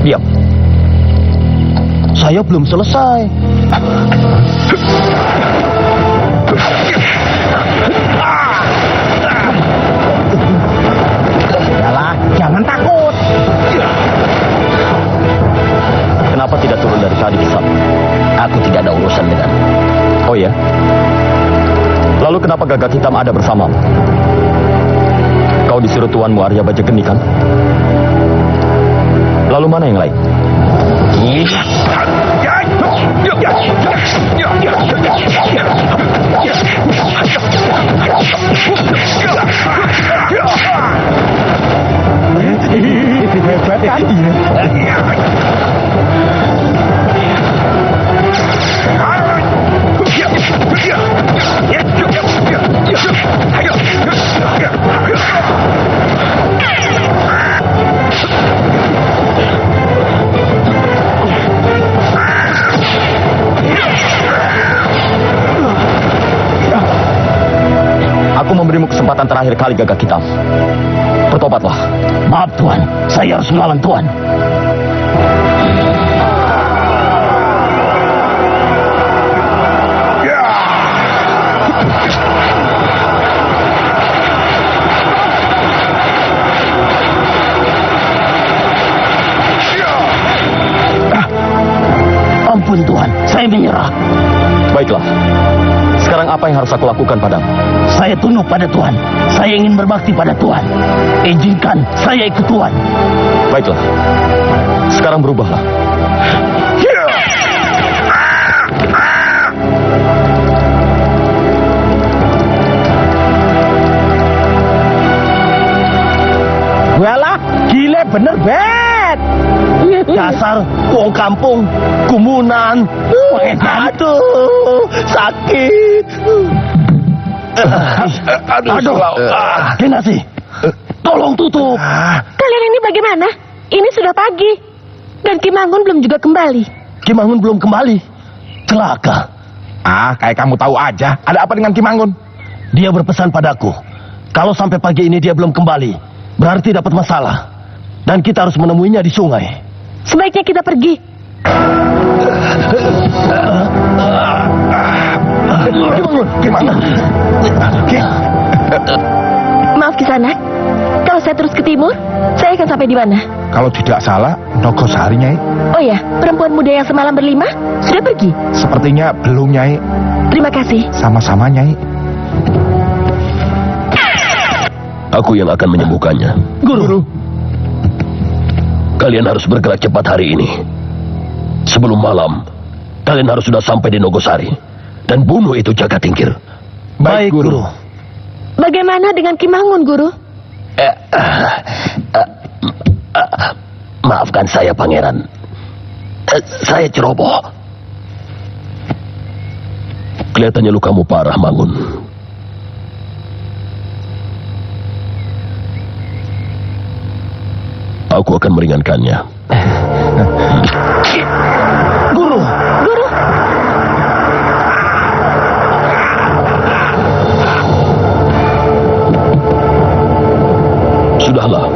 Diam. Saya belum selesai. Yalah, jangan takut. Kenapa tidak turun dari tadi, Kisam? Aku tidak ada urusan dengan. Oh ya? Lalu kenapa Gagak Hitam ada bersamamu? Kau disuruh tuanmu Arya Bajageni kan? Lalu mana yang lain? Hebat kan? Aku memberimu kesempatan terakhir kali, Gagak Hitam. Bertobatlah. Maaf Tuan, saya harus melawan Tuan. Ampun Tuan, saya menyerah. Baiklah. Sekarang apa yang harus aku lakukan padamu? Saya tunduk pada Tuhan. Saya ingin berbakti pada Tuhan. Izinkan saya ikut Tuhan. Baiklah. Sekarang berubahlah. Walah, gile bener bet. Dasar wong kampung, gumunan. Aduh, sakit. Aduh, Genasi, tolong tutup. Kalian ini bagaimana? Ini sudah pagi. Dan Kimangun belum juga kembali. Kimangun belum kembali. Celaka. Kayak kamu tahu aja. Ada apa dengan Kimangun? Dia berpesan padaku, kalau sampai pagi ini dia belum kembali, berarti dapat masalah. Dan kita harus menemuinya di sungai. Sebaiknya kita pergi. Gimana? Maaf Kisanak, kalau saya terus ke timur, saya akan sampai di mana? Kalau tidak salah, Nogosari, Nyai. Oh ya, perempuan muda yang semalam berlima sudah pergi? Sepertinya belum, Nyai. Terima kasih. Sama-sama, Nyai. Aku yang akan menyembuhkannya. Guru. Kalian harus bergerak cepat hari ini. Sebelum malam, kalian harus sudah sampai di Nogosari. Dan bunuh itu Jagatingkir. Baik, Guru. Bagaimana dengan Kimangun, Guru? Maafkan saya, Pangeran. Saya ceroboh. Kelihatannya lukamu parah, Mangun. Aku akan meringankannya. Guru. Guru, Sudahlah.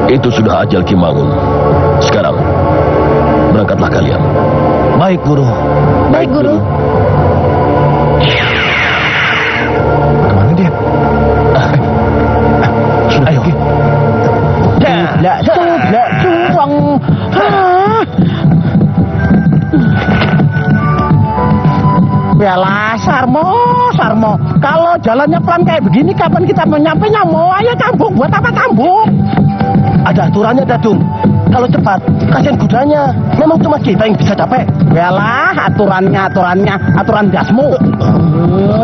Itu sudah ajal Kimangun. Sekarang, berangkatlah kalian. Baik, Guru. baik Guru. Kemana dia? Ayo. Tidak cuang. Yalah, Sarmo. Kalau jalannya pelan kayak begini, kapan kita menyampainya? Mau ayo cambuk, buat apa cambuk? Ada aturannya, Dadung. Kalau cepat, kasihan kudanya. Memang cuma kita yang bisa capek. Yalah, aturan dasmu.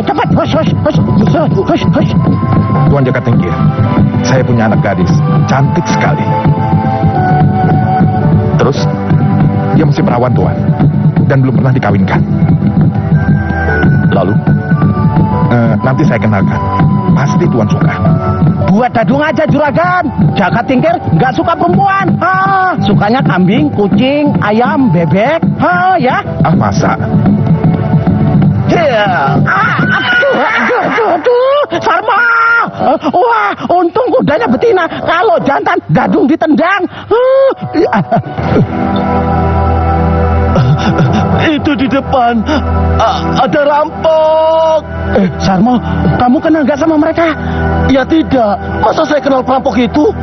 Cepat, hush. Tuan Jagatingkir, saya punya anak gadis. Cantik sekali. Terus, dia masih perawan, Tuan. Dan belum pernah dikawinkan. Lalu? Nanti saya kenalkan. Pasti Tuan suka. Buat Dadung aja, Juragan. Jagatingkir nggak suka perempuan. Sukanya kambing, kucing, ayam, bebek. Ya. Masa? Aduh. Aduh, Sarma. Wah, untung kudanya betina. Kalau jantan, Dadung ditendang. Itu di depan ada rampok. Sarmo, kamu kenal nggak sama mereka? Ya tidak. Masa saya kenal perampok itu?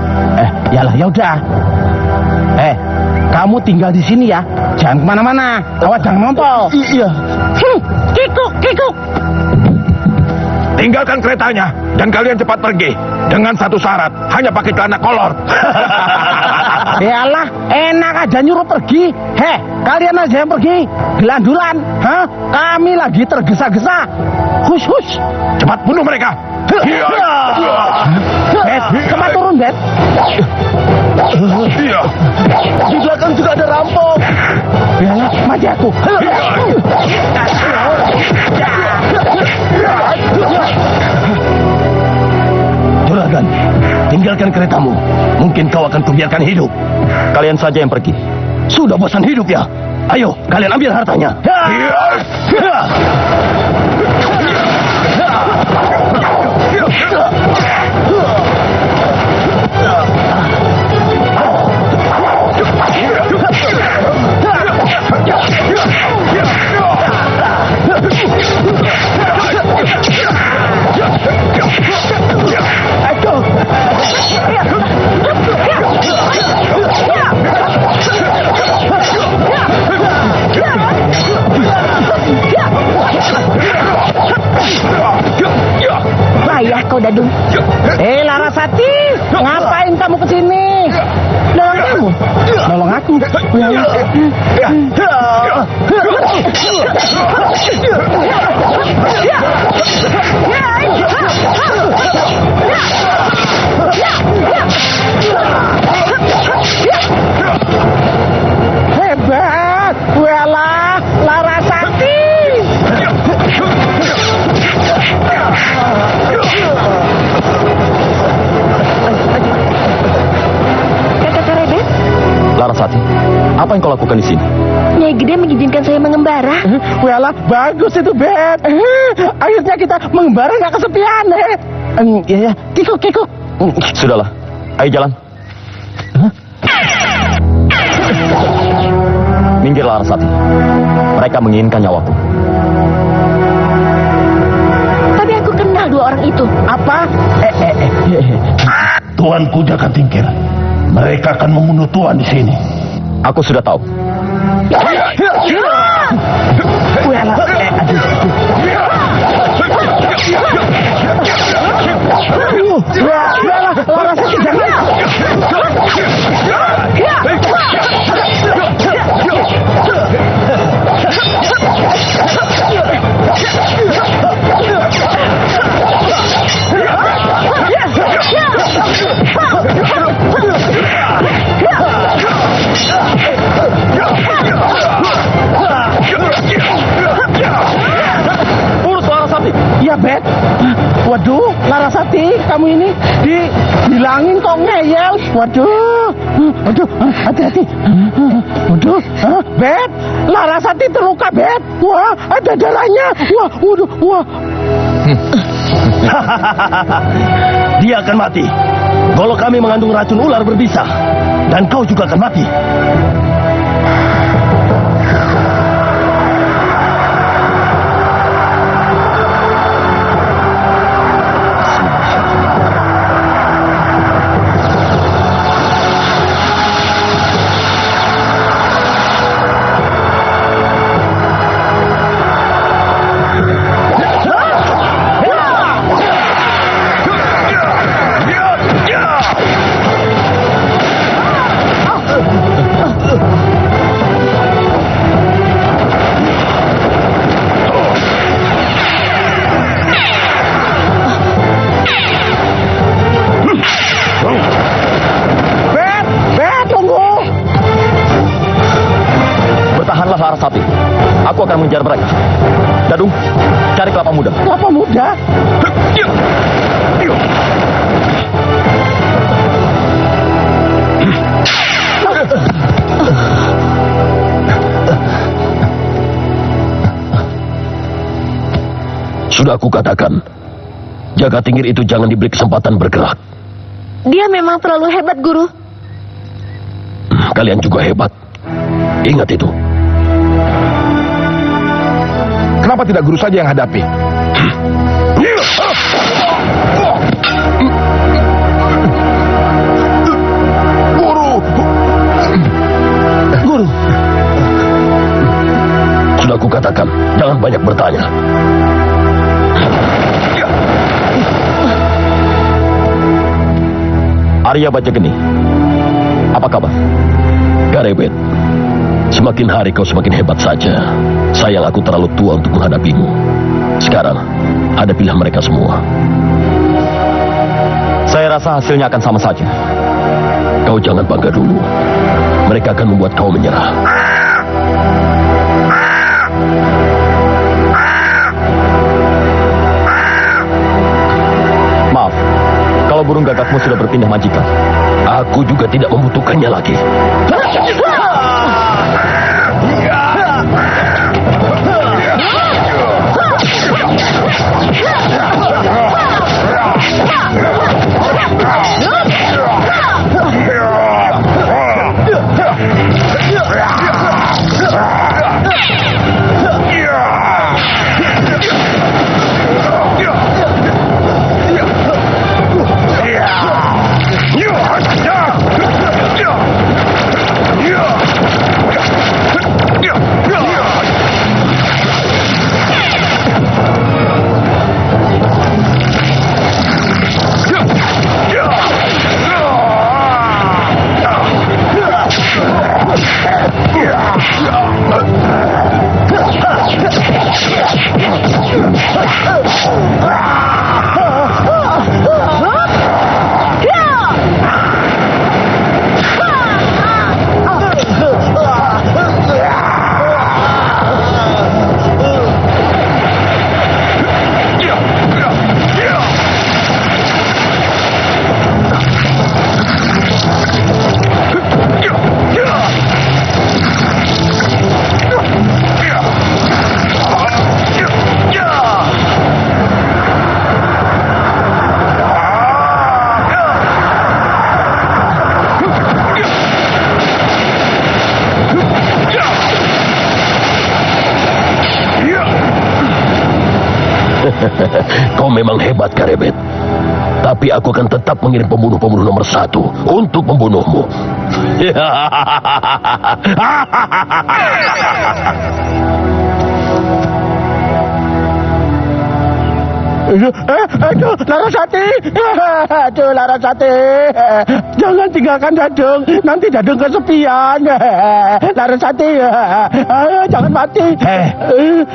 Yalah, yaudah. Kamu tinggal di sini ya. Jangan kemana-mana. Awas jangan ngompol. Iya. Kikuk. Tinggalkan keretanya dan kalian cepat pergi. Dengan satu syarat, hanya pakai celana kolor. Yalah, enak aja nyuruh pergi. Kalian aja yang pergi. Gelandulan. Kami lagi tergesa-gesa. Hush. Cepat bunuh mereka. Bet, cepat turun, Bet. Di belakang juga ada rampok. Yalah, mati aku. Juragan, tinggalkan keretamu. Mungkin kau akan kubiarkan hidup. Kalian saja yang pergi. Sudah bosan hidup ya? Ayo, kalian ambil hartanya. Payah kau, Dadung. Larasati, ngapain kamu kesini? Nolong kamu? Nolong aku. Hebat, walah, Larasati. Kakak Karebet, Larasati, apa yang kau lakukan di sini? Nyai Gede mengizinkan saya mengembara. Walah, bagus itu, Bet. Akhirnya kita mengembara nggak kesepian, Ya, kikuk. Sudahlah, ayo jalan. Minggir, Larasati. Mereka menginginkan nyawaku. Tapi aku kenal dua orang itu. Apa? Tuanku Jaka Tingkir. Mereka akan membunuh Tuan di sini. Aku sudah tahu. Walah, Larasati jangan. Urus Larasati. Ya, Bet. Waduh, Larasati, kamu ini dibilangin kok ngeyel. Waduh, hati-hati. Waduh, Bet, Larasati terluka, Bet. Wah, ada darahnya. Wah. Dia akan mati. Kalau kami mengandung racun ular berbisa, dan kau juga akan mati. Larasati, aku akan mengejar mereka. Dadung, cari kelapa muda. Kelapa muda? Sudah aku katakan, Jaga Tingkir itu jangan diberi kesempatan bergerak. Dia memang terlalu hebat, Guru. Kalian juga hebat. Ingat itu. Kenapa tidak guru saja yang hadapi? Guru. Sudah kukatakan, jangan banyak bertanya. Arya Bajageni, apa kabar? Garebet, semakin hari kau semakin hebat saja. Sayang aku terlalu tua untuk menghadapimu. Sekarang, hadapilah mereka semua. Saya rasa hasilnya akan sama saja. Kau jangan bangga dulu. Mereka akan membuat kau menyerah. Maaf, kalau burung gagakmu sudah berpindah majikan. Aku juga tidak membutuhkannya lagi. Kau memang hebat, Garebet. Tapi aku akan tetap mengirim pembunuh-pembunuh nomor 1 untuk membunuhmu. Aduh, Larasati. Aduh, Larasati. Jangan tinggalkan Dadung. Nanti Dadung kesepian. Larasati. Jangan mati.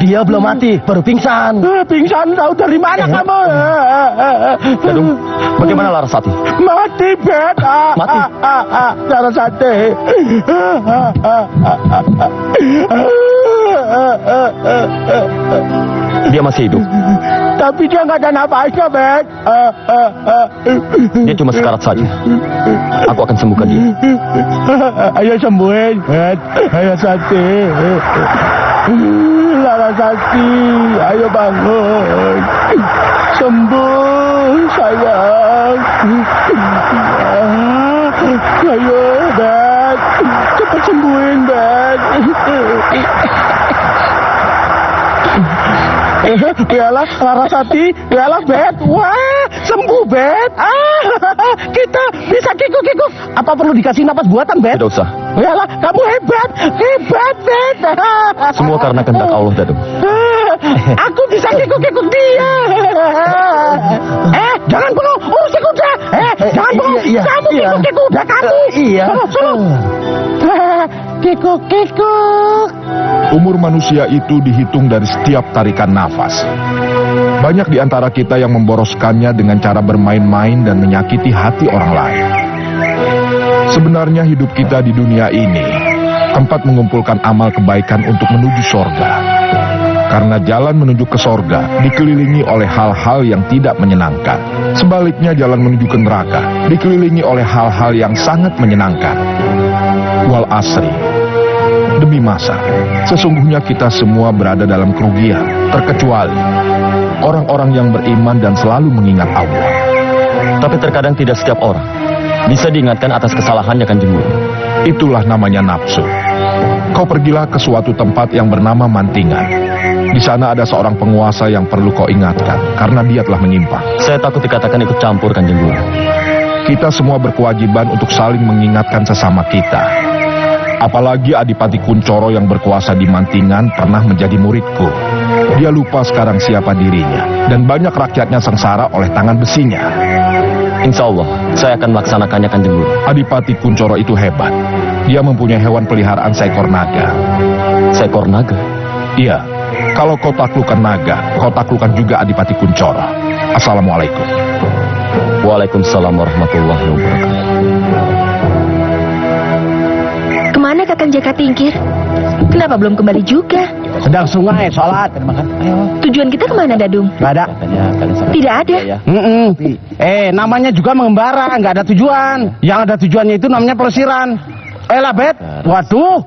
Dia belum mati, baru pingsan. Pingsan, tahu dari mana kamu? Dadung, bagaimana Larasati? Mati, Bet. Mati? Larasati. Dia masih hidup. Tapi dia nggak ada nafasnya, Bet. Dia cuma sekarat saja. Aku akan sembuhkan dia. Ayo sembuhin, Bet. Ayo Sati. Larasati, ayo bangun. Sembuh, sayang. Ayo, Bet. Cepat sembuhin, Bet. Yalah, Larasati, yalah, Bet. Wah, sembuh, Bet. Kita bisa kikuk-kikuk. Apa perlu dikasih napas buatan, Bet? Tidak usah. Yalah, kamu hebat, hebat, Bet. Semua karena kehendak Allah, Dadung. Aku bisa kikuk-kikuk dia. Jangan bengong, urusin kuda. Jangan bengong, kamu kikuk-kikuk kuda kamu. Iya. Kikuk-kikuk. Umur manusia itu dihitung dari setiap tarikan nafas. Banyak di antara kita yang memboroskannya dengan cara bermain-main dan menyakiti hati orang lain. Sebenarnya hidup kita di dunia ini tempat mengumpulkan amal kebaikan untuk menuju sorga. Karena jalan menuju ke sorga dikelilingi oleh hal-hal yang tidak menyenangkan. Sebaliknya jalan menuju ke neraka dikelilingi oleh hal-hal yang sangat menyenangkan. Wal asri, demi masa, sesungguhnya kita semua berada dalam kerugian, terkecuali orang-orang yang beriman dan selalu mengingat Allah. Tapi terkadang tidak setiap orang bisa diingatkan atas kesalahannya, Kanjeng Guru. Itulah namanya nafsu. Kau pergilah ke suatu tempat yang bernama Mantingan. Di sana ada seorang penguasa yang perlu kau ingatkan, karena dia telah menyimpang. Saya takut dikatakan ikut campur, Kanjeng Guru. Kita semua berkewajiban untuk saling mengingatkan sesama kita. Apalagi Adipati Kuncoro yang berkuasa di Mantingan pernah menjadi muridku. Dia lupa sekarang siapa dirinya, dan banyak rakyatnya sengsara oleh tangan besinya. Insya Allah, saya akan melaksanakannya, Kanjeng Guru. Adipati Kuncoro itu hebat. Dia mempunyai hewan peliharaan seekor naga. Seekor naga? Iya, kalau kau taklukkan naga, kau taklukkan juga Adipati Kuncoro. Assalamualaikum. Waalaikumsalam warahmatullahi wabarakatuh. Kemana Kakang Jaka Tingkir? Kenapa belum kembali juga? Sedang sungai, sholat. Ayo. Tujuan kita kemana, Dadung? Nggak ada. Tidak ada. Namanya juga mengembara, nggak ada tujuan. Yang ada tujuannya itu namanya pelesiran. Lah, Bet. Waduh.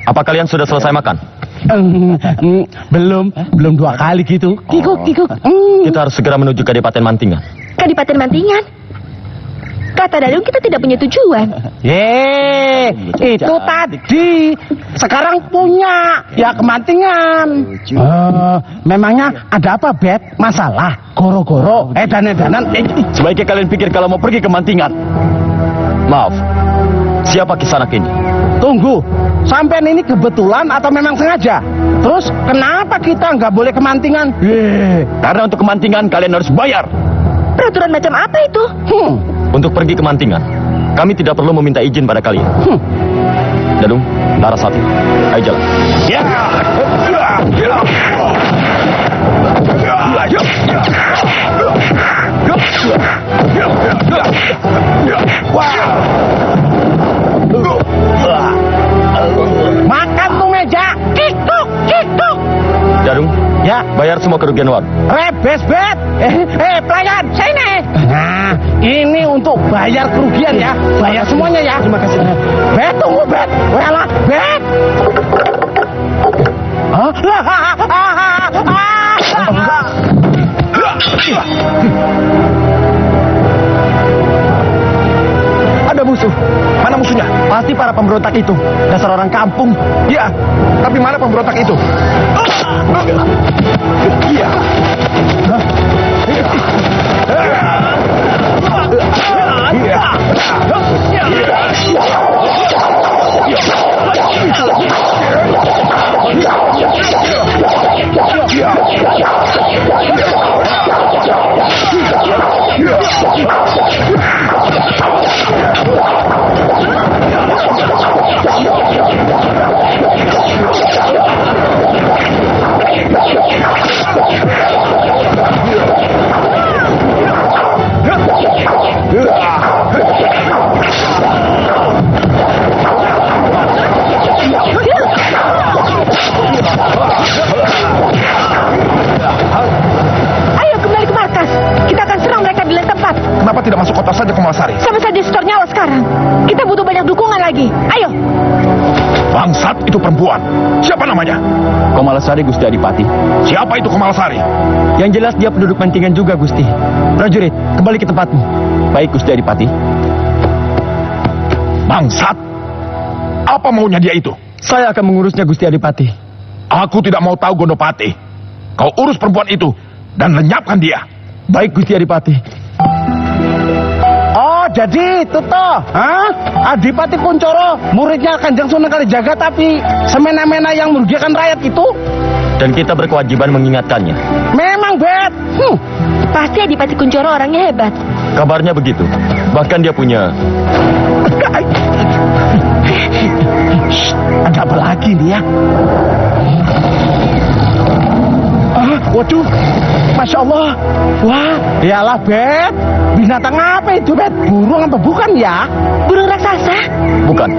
Apa kalian sudah selesai makan? Belum 2 kali gitu. Kikuk. Kita harus segera menuju ke Kadipaten Mantingan. Kadipaten Mantingan. Kata Dadung kita tidak punya tujuan. Itu tadi. Sekarang punya. Ya ke Mantingan. Memangnya ada apa, Bet? Masalah? Goro-goro? Edan-edanan? Sebaiknya kalian pikir kalau mau pergi ke Mantingan. Maaf, siapa Kisanak ini? Tunggu. Sampean ini kebetulan atau memang sengaja? Terus kenapa kita nggak boleh ke Mantingan? Karena untuk ke Mantingan kalian harus bayar. Peraturan macam apa itu? Untuk pergi ke Mantingan, kami tidak perlu meminta izin pada kalian. Dadung, Larasati, ayo jalan. Makan tuh meja. Kikuk. Dadung, Ya, bayar semua kerugian warga. rebes, Bet. Pelayan, sini. Nah, ini untuk bayar kerugian ya. Bayar semuanya ya. Terima kasih. Bet, tunggu, Bet. Walah, Bet. Ada musuh. Mana musuhnya? Pasti para pemberontak itu. Dasar orang kampung. Iya, tapi mana pemberontak itu? Iya. Ayo kembali ke markas. Kita akan serang mereka di lain tempat. Kenapa tidak masuk kota saja ke Malasari? Sama saja setor nyawa sekarang. Kita butuh banyak dukungan lagi. Ayo. Bangsat itu perempuan. Siapa namanya? Komalasari, Gusti Adipati. Siapa itu Komalasari? Yang jelas dia penduduk Mantingan juga, Gusti. Prajurit, kembali ke tempatmu. Baik, Gusti Adipati. Bangsat. Apa maunya dia itu? Saya akan mengurusnya, Gusti Adipati. Aku tidak mau tahu Gondopati. Kau urus perempuan itu dan lenyapkan dia. Baik, Gusti Adipati. Oh, jadi itu toh. Adipati Kuncoro, muridnya Kanjeng Sunan Kalijaga tapi semena-mena yang merugikan rakyat itu. Dan kita berkewajiban mengingatkannya. Memang, Bet. Pasti Adipati Kuncoro orangnya hebat. Kabarnya begitu. Bahkan dia punya... Ada apa lagi nih ya? Waduh, Masya Allah. Wah, iyalah, Bet. Binatang apa itu, Bet? Burung apa bukan ya? Burung raksasa? Bukan.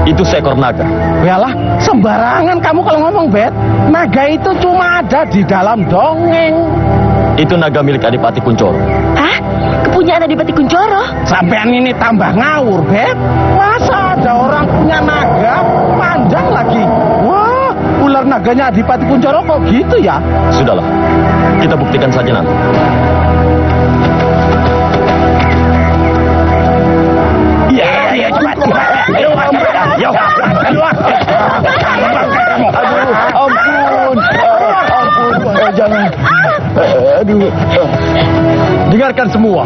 Itu seekor naga. Iyalah, sembarangan kamu kalau ngomong, Bet. Naga itu cuma ada di dalam dongeng. Itu naga milik Adipati Kuncoro. Hah? Kepunyaan Adipati Kuncoro? Sampean ini tambah ngawur, Bet. Masa ada orang punya naga panjang lagi? Wah, ular naganya Adipati Kuncoro kok gitu ya? Sudahlah. Kita buktikan saja nanti. Iya, cepat. Ayo, ampun. Jangan. Aduh. Dengarkan semua,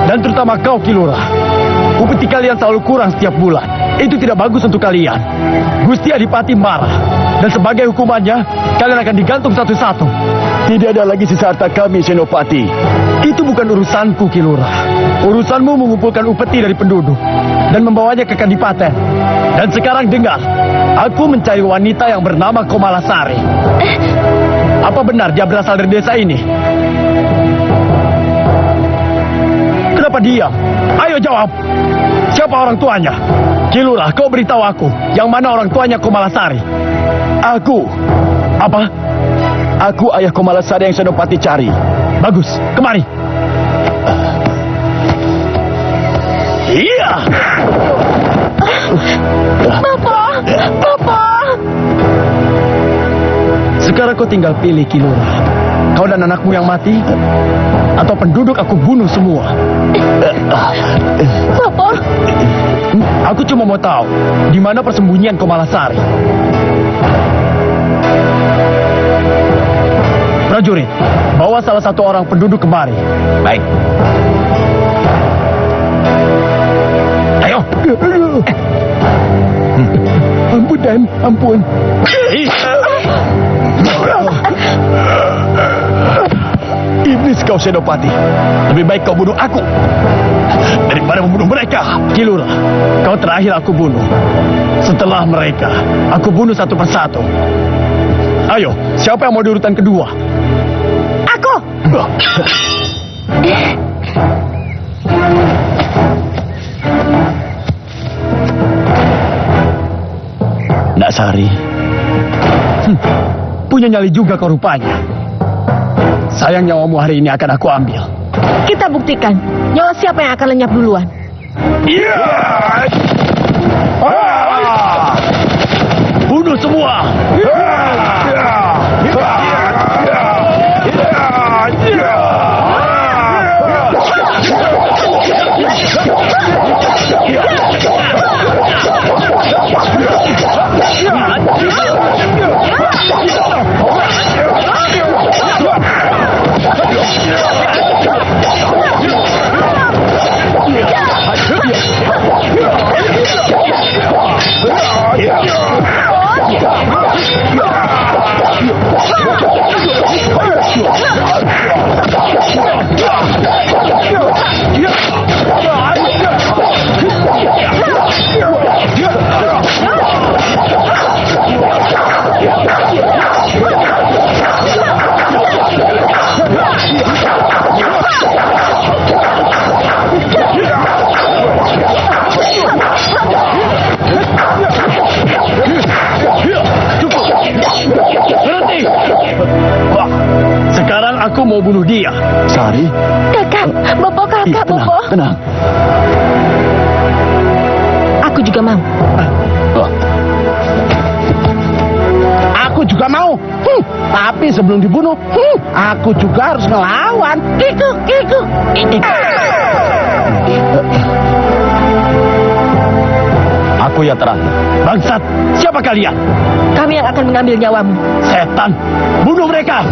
dan terutama kau Kilura. Upeti kalian selalu kurang setiap bulan. Itu tidak bagus untuk kalian. Gusti Adipati marah, dan sebagai hukumannya, kalian akan digantung satu-satu. Tidak ada lagi sisa harta kami, Senopati. Itu bukan urusanku, Kilura. Urusanmu mengumpulkan upeti dari penduduk dan membawanya ke Kadipaten. Dan sekarang dengar, aku mencari wanita yang bernama Komalasari. Apa benar dia berasal dari desa ini? Kenapa diam? Ayo jawab. Siapa orang tuanya? Kilura, kau beritahu aku, yang mana orang tuanya Komalasari? Aku. Apa? Aku ayah Komalasari yang Senopati cari. Bagus, kemari. Iya. Bapak. Sekarang kau tinggal pilih, Kilura. Kau dan anakmu yang mati, atau penduduk aku bunuh semua. Bapak. Aku cuma mau tahu, di mana persembunyian Komalasari. Prajurit, bawa salah satu orang penduduk kemari. Baik. Ayo. Ampun, Dan. Ampun. Iblis kau, Senopati. Lebih baik kau bunuh aku daripada membunuh mereka. Kilura, kau terakhir aku bunuh. Setelah mereka, aku bunuh satu persatu. Ayo, siapa yang mau di urutan kedua? Aku. Nak Sari. Punya nyali juga kau rupanya. Sayang nyawamu hari ini akan aku ambil. Kita buktikan nyawa siapa yang akan lenyap duluan. Bunuh semua. Sekarang aku mau bunuh dia. Sari. Kakak, kakak, Bopo. Tenang. Aku juga mau. Aku juga mau. Tapi sebelum dibunuh, aku juga harus ngelawan. Kiku. Aku yang terakhir. Bangsat, siapa kalian? Kami yang akan mengambil nyawamu. Setan, bunuh mereka.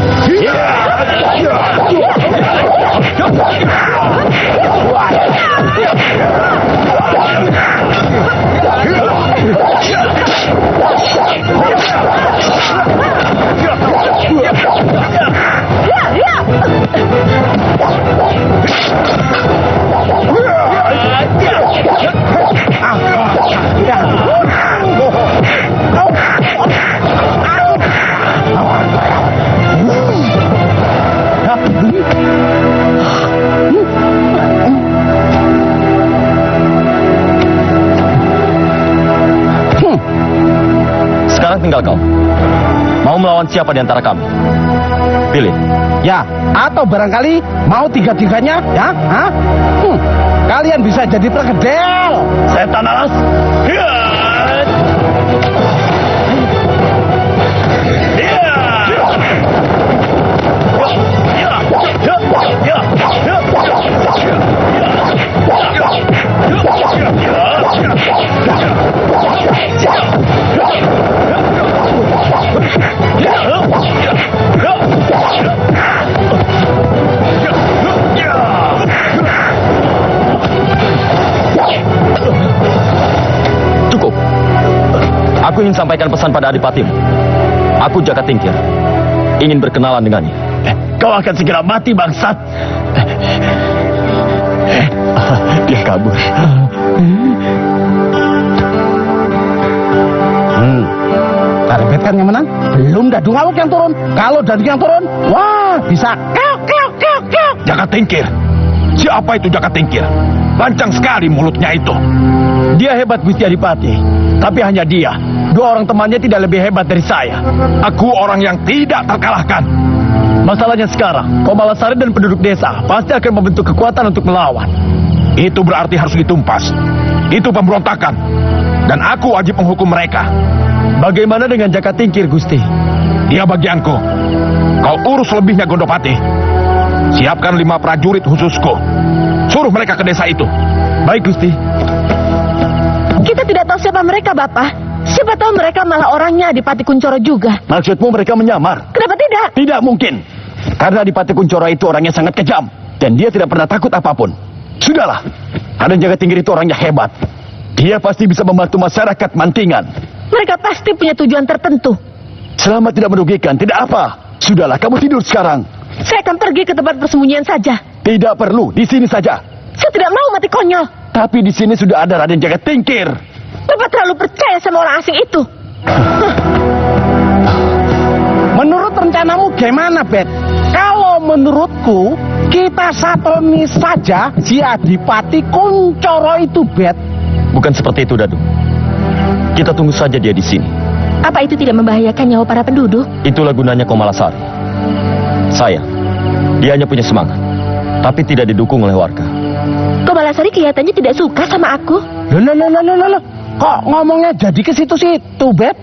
Sekarang tinggal kau. Mau melawan siapa di antara kami? Pilih. Ya, atau barangkali mau tiga-tiganya, ya? Hah? Kalian bisa jadi perkedel. Setan alas. Aku ingin sampaikan pesan pada Adipatimu. Aku Jaka Tingkir, ingin berkenalan dengannya. Kau akan segera mati, bangsat. Dia kabur. Karebet kan yang menang? Belum Dadung Awuk yang turun. Kalau Dadung yang turun, wah bisa keok. Jaka Tingkir. Siapa itu Jaka Tingkir? Lancang sekali mulutnya itu. Dia hebat, Gusti Adipati. Tapi hanya dia. Dua orang temannya tidak lebih hebat dari saya. Aku orang yang tidak terkalahkan. Masalahnya sekarang, Komalasari dan penduduk desa pasti akan membentuk kekuatan untuk melawan. Itu berarti harus ditumpas. Itu pemberontakan. Dan aku wajib menghukum mereka. Bagaimana dengan Jaka Tingkir, Gusti? Dia bagianku. Kau urus lebihnya, Gondopati. Siapkan 5 prajurit khususku. Suruh mereka ke desa itu. Baik, Gusti. Kita tidak tahu siapa mereka, Bapak. Siapa tahu mereka malah orangnya Adipati Kuncoro juga. Maksudmu mereka menyamar? Kenapa tidak? Tidak mungkin. Karena Adipati Kuncoro itu orangnya sangat kejam. Dan dia tidak pernah takut apapun. Sudahlah. Karena Jaka Tingkir itu orangnya hebat. Dia pasti bisa membantu masyarakat Mantingan. Mereka pasti punya tujuan tertentu. Selama tidak merugikan, tidak apa. Sudahlah, kamu tidur sekarang. Saya akan pergi ke tempat persembunyian saja. Tidak perlu, di sini saja. Saya tidak mau mati konyol. Tapi di sini sudah ada Raden Jaka Tingkir. Bapak terlalu percaya sama orang asing itu. Menurut rencanamu gimana, Bet? Kalau menurutku, kita satoni saja si Adipati Kuncoro itu, Bet. Bukan seperti itu, Dadu. Kita tunggu saja dia di sini. Apa itu tidak membahayakan nyawa para penduduk? Itulah gunanya Komalasari. Sayang, dia hanya punya semangat, tapi tidak didukung oleh warga. Komalasari kelihatannya tidak suka sama aku. Loh. Kok ngomongnya jadi ke situ-situ, Bet?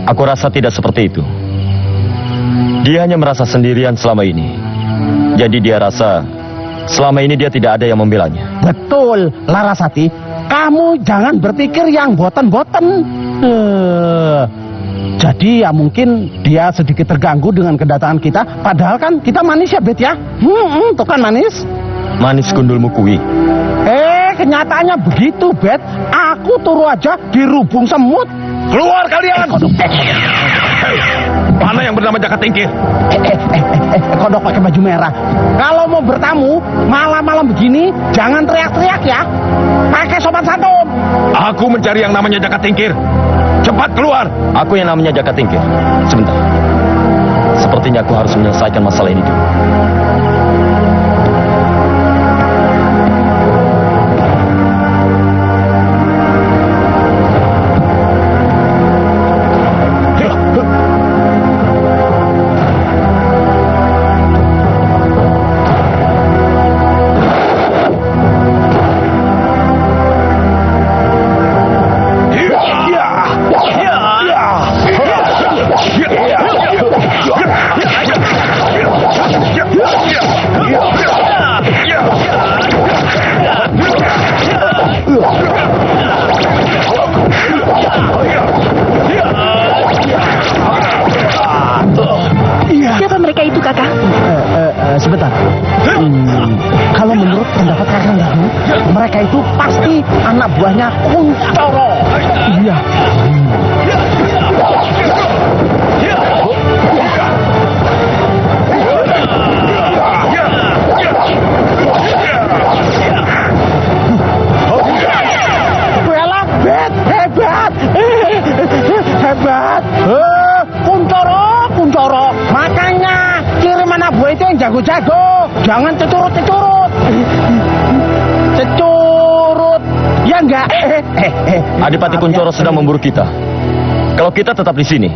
Aku rasa tidak seperti itu. Dia hanya merasa sendirian selama ini. Jadi dia rasa selama ini dia tidak ada yang membelanya. Betul, Larasati. Kamu jangan berpikir yang boten-boten. Jadi ya mungkin dia sedikit terganggu dengan kedatangan kita. Padahal kan kita manis ya, Bet ya. Tuh kan manis. Manis gundulmu kui. Kenyataannya begitu, Bet. Aku turu aja dirubung semut. Keluar kalian! Hei, mana yang bernama Jaka Tingkir? Kodok pakai baju merah. Kalau mau bertamu malam-malam begini, jangan teriak-teriak ya. Pakai sopan santun. Aku mencari yang namanya Jaka Tingkir. Cepat keluar! Aku yang namanya Jaka Tingkir. Sebentar. Sepertinya aku harus menyelesaikan masalah ini dulu. Siapa mereka itu, Kakak? Sebentar. Kalau menurut pendapat Kakak Danu, mereka itu pasti anak buahnya Kuncoro. Iya. Bella, Bet, hebat. Hebat. Kuncoro. Makanya kirim anak buah itu yang jago-jago. Jangan cecurut. Cecurut. Ya enggak? Adipati Kuncoro sedang memburu kita. Kalau kita tetap di sini,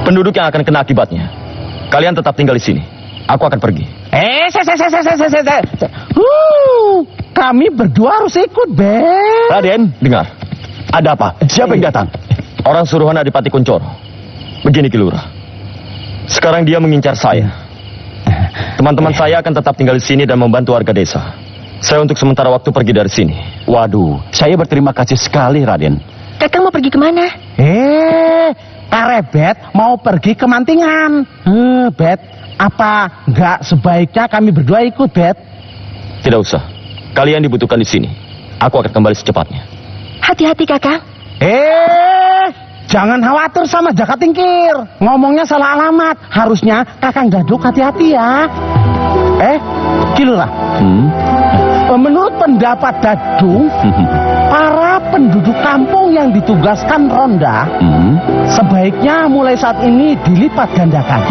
penduduk yang akan kena akibatnya. Kalian tetap tinggal di sini. Aku akan pergi. Kami berdua harus ikut, Ben. Raden, dengar. Ada apa? Siapa yang datang? Orang suruhan Adipati Kuncoro. Begini, Kilurah. Sekarang dia mengincar saya. Teman-teman saya akan tetap tinggal di sini dan membantu warga desa. Saya untuk sementara waktu pergi dari sini. Waduh, saya berterima kasih sekali, Raden. Kakak mau pergi kemana? Karebet mau pergi ke Mantingan. Bet, apa nggak sebaiknya kami berdua ikut, Bet? Tidak usah. Kalian dibutuhkan di sini. Aku akan kembali secepatnya. Hati-hati, Kakak. Jangan khawatir sama Jaka Tingkir. Ngomongnya salah alamat. Harusnya Kakang Daduk hati-hati ya. Ki Lurah. Menurut pendapat Dadung, para penduduk kampung yang ditugaskan ronda sebaiknya mulai saat ini dilipat gandakan.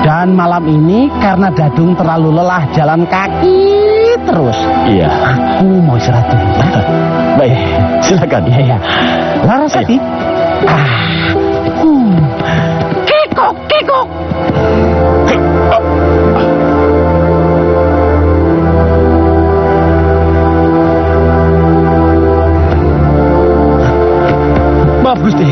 Dan malam ini karena Dadung terlalu lelah jalan kaki terus, Iya. aku mau istirahat dulu ya. Baik, silakan. Iya. Larasati. Kikuk, kikuk. Maaf Gusti.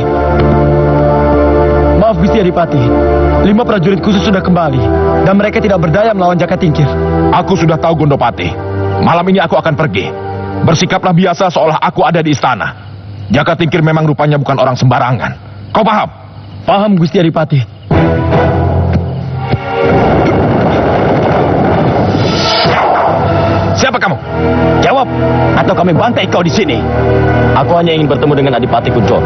Maaf Gusti Adipati. 5 prajurit khusus sudah kembali dan mereka tidak berdaya melawan Jaka Tingkir. Aku sudah tahu Gondopati. Malam ini aku akan pergi. Bersikaplah biasa seolah aku ada di istana. Jaka Tingkir memang rupanya bukan orang sembarangan. Kau paham? Paham Gusti Adipati. Siapa kamu? Jawab, atau kami bantai kau di sini. Aku hanya ingin bertemu dengan Adipati Kuncoro.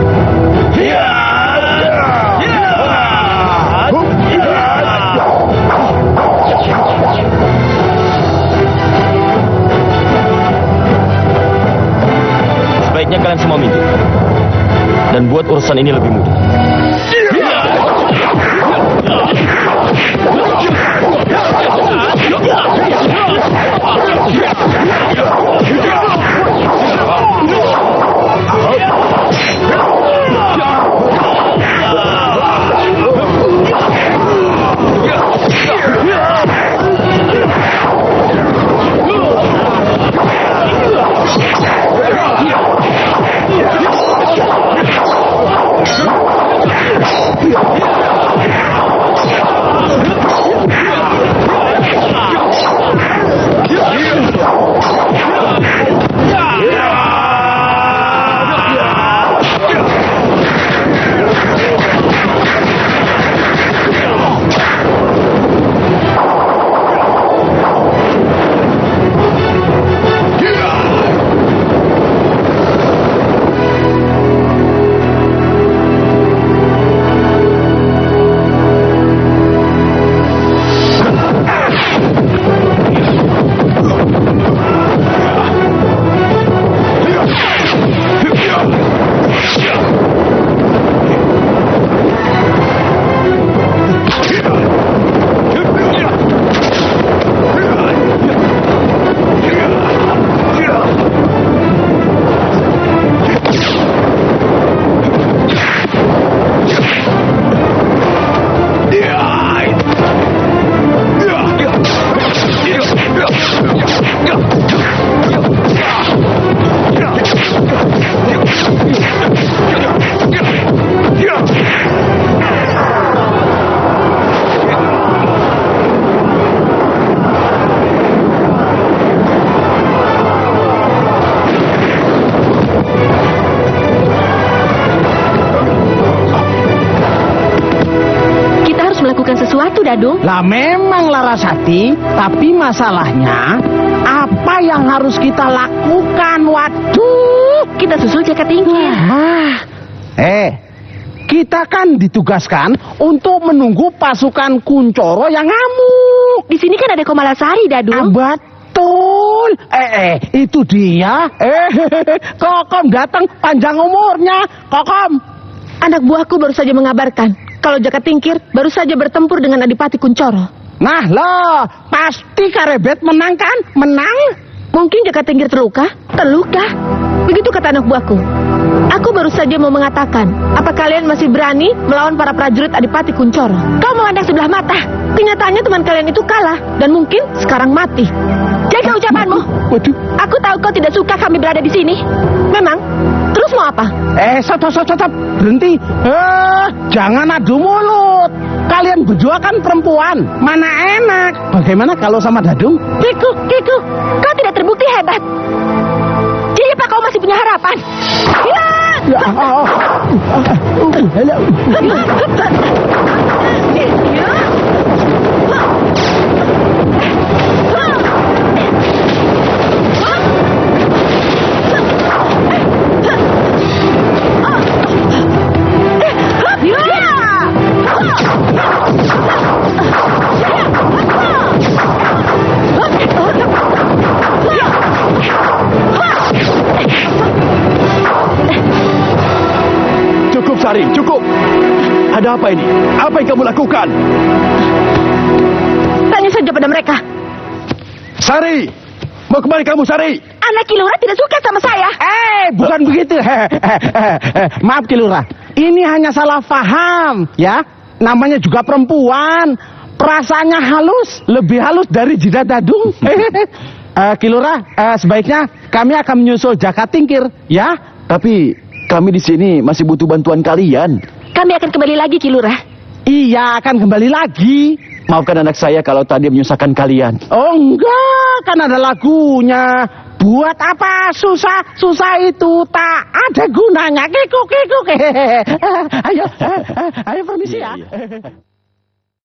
Sebaiknya kalian semua minggir dan buat urusan ini lebih mudah. Dadung? Lah memang Larasati, tapi masalahnya apa yang harus kita lakukan? Waduh, Kita susul Jaka Tingkir. Kita kan ditugaskan untuk menunggu pasukan Kuncoro yang ngamuk. Di sini kan ada Komalasari, Dadung. Betul. Itu dia. Kokom datang panjang umurnya. Kokom. Anak buahku baru saja mengabarkan kalau Jaka Tingkir baru saja bertempur dengan Adipati Kuncoro. Nah loh, pasti Karebet menang kan? Menang? Mungkin Jaka Tingkir terluka? Terluka? Begitu kata anak buahku. Aku baru saja mau mengatakan, apa kalian masih berani melawan para prajurit Adipati Kuncoro? Kau memandang sebelah mata. Kenyataannya teman kalian itu kalah dan mungkin sekarang mati. Jaga ucapanmu. Waduh. Aku tahu kau tidak suka kami berada di sini. Memang. Terus mau apa? Stop. Berhenti. Jangan adu mulut. Kalian berdua kan perempuan. Mana enak. Bagaimana kalau sama Dadung? Kiku, kau tidak terbukti hebat. Jadi apa kau masih punya harapan? Sari, cukup. Ada apa ini? Apa yang kamu lakukan? Tanya saja pada mereka. Sari, mau kemana kamu, Sari? Anak Kilura tidak suka sama saya. Bukan begitu. Maaf Kilura, ini hanya salah paham, ya. Namanya juga perempuan, perasaannya halus, lebih halus dari jidat dadung. Kilura, sebaiknya kami akan menyusul Jaka Tingkir, ya. Tapi kami di sini masih butuh bantuan kalian. Kami akan kembali lagi, Kilura. Iya, akan kembali lagi. Maafkan anak saya kalau tadi menyusahkan kalian. Oh enggak, kan ada lagunya. Buat apa susah? Susah itu tak ada gunanya. Kekuk. Ayo permisi ya.